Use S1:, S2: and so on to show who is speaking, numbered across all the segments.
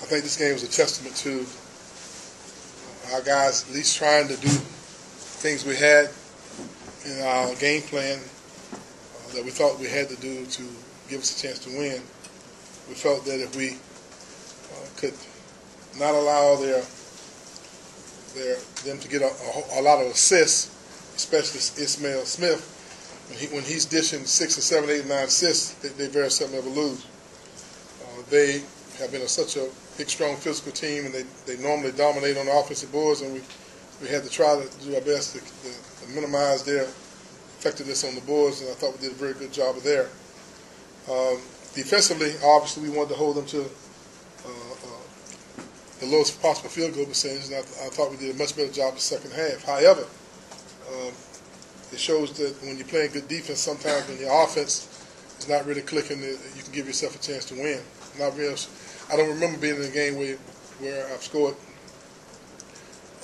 S1: I think this game was a testament to our guys at least trying to do things we had in our game plan that we thought we had to do to give us a chance to win. We felt that if we could not allow them to get a lot of assists, especially Ismail Smith, when he's dishing 6 or 7, 8, 9 assists, they very seldom ever lose. They have been such a big, strong physical team, and they normally dominate on the offensive boards, and we had to try to do our best to minimize their effectiveness on the boards, and I thought we did a very good job of there. Defensively, obviously, we wanted to hold them to the lowest possible field goal percentage, and I thought we did a much better job in the second half. However, it shows that when you're playing good defense, sometimes when your offense is not really clicking, you can give yourself a chance to win. I don't remember being in a game where I've scored.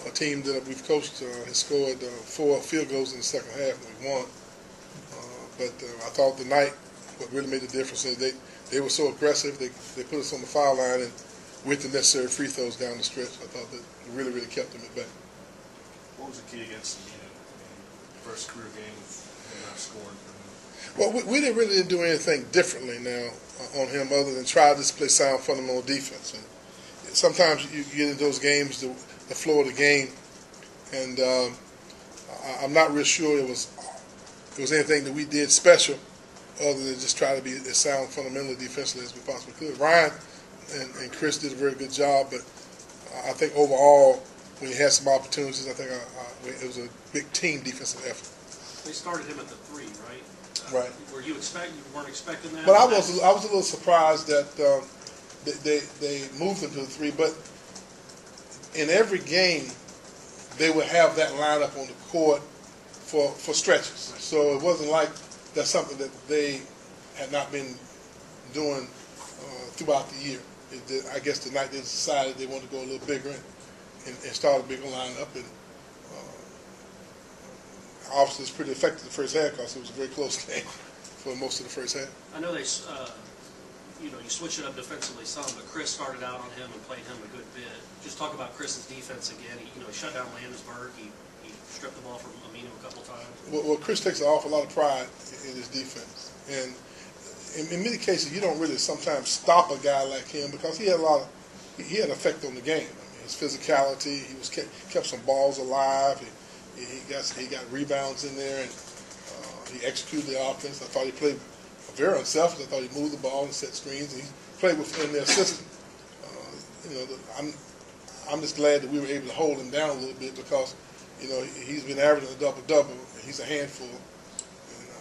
S1: A team that we've coached has scored 4 field goals in the second half, and we won. But I thought tonight, what really made the difference is they were so aggressive. They put us on the foul line, and with the necessary free throws down the stretch, I thought that really kept them at bay.
S2: What was the key against the first career game not scoring?
S1: Well, we didn't do anything differently now on him other than try to just play sound fundamental defense. And sometimes you get into those games, the flow of the game, and I'm not real sure it was anything that we did special other than just try to be as sound fundamentally defensively as we possibly could. Ryan and Chris did a very good job, but I think overall, when he had some opportunities, I think it was a big team defensive effort.
S3: They started him at the 3, right?
S1: Right.
S3: You weren't expecting that?
S1: But I was a little surprised that they moved him to the 3. But in every game, they would have that lineup on the court for stretches. So it wasn't like that's something that they had not been doing throughout the year. I guess tonight they decided they wanted to go a little bigger and start a bigger lineup. And obviously it's pretty effective the first half because it was a very close game for most of the first half.
S3: I know they, you switched it up defensively some, but Chris started out on him and played him a good bit. Just talk about Chris's defense again. He shut down Landisburg. He stripped the ball from Aminu a couple times. Well,
S1: Chris takes an awful lot of pride in his defense, and in many cases you don't really sometimes stop a guy like him because he had an effect on the game. I mean, his physicality, he kept some balls alive. He got rebounds in there, and he executed the offense. I thought he played very unselfish. I thought he moved the ball and set screens, and he played within their system. I'm just glad that we were able to hold him down a little bit because he's been averaging a double-double, and he's a handful. And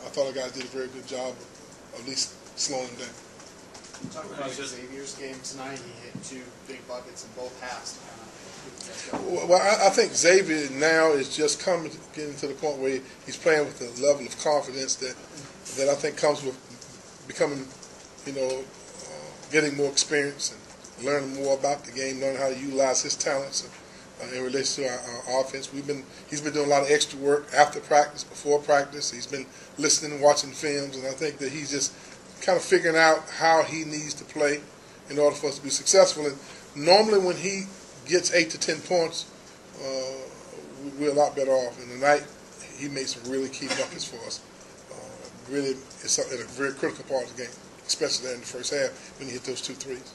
S1: I thought our guys did a very good job of at least slowing him down.
S4: Talk about Xavier's game tonight. He hit 2 big buckets in both halves.
S1: Well, I think Xavier now is just getting to the point where he's playing with a level of confidence that I think comes with becoming, getting more experience and learning more about the game, learning how to utilize his talents in relation to our offense. He's been doing a lot of extra work after practice, before practice. He's been listening and watching films, and I think that he's just kind of figuring out how he needs to play in order for us to be successful. And normally when he gets 8 to 10 points, we're a lot better off. And tonight, he made some really key buckets for us. Really, it's a very critical part of the game, especially there in the first half when he hit those 2 threes.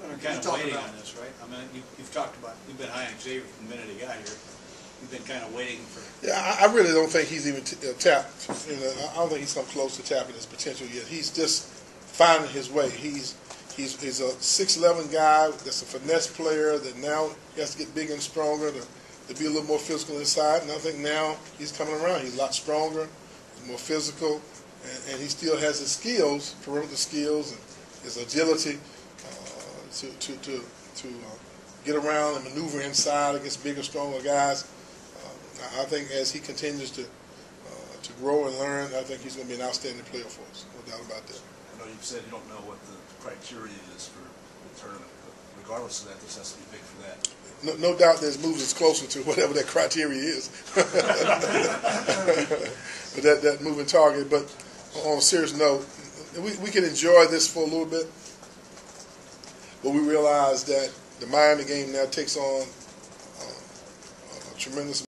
S5: You're kind of waiting on this, right? I mean, you've talked about, you've been high on Xavier from the minute he got here. You've been kind of waiting for.
S1: Yeah, I really don't think he's even tapped. I don't think he's come close to tapping his potential yet. He's just finding his way. He's a 6'11" guy that's a finesse player that now he has to get bigger and stronger to be a little more physical inside. And I think now he's coming around. He's a lot stronger, he's more physical, and he still has his skills, perimeter skills, and his agility to get around and maneuver inside against bigger, stronger guys. I think as he continues to grow and learn, I think he's going to be an outstanding player for us. No doubt about that.
S2: I know you've said you don't know what the criteria is for the tournament, but regardless of that, this has to be big for that.
S1: No doubt this moves us closer to whatever that criteria is. But that moving target. But on a serious note, we can enjoy this for a little bit. but we realize that the Miami game now takes on a tremendous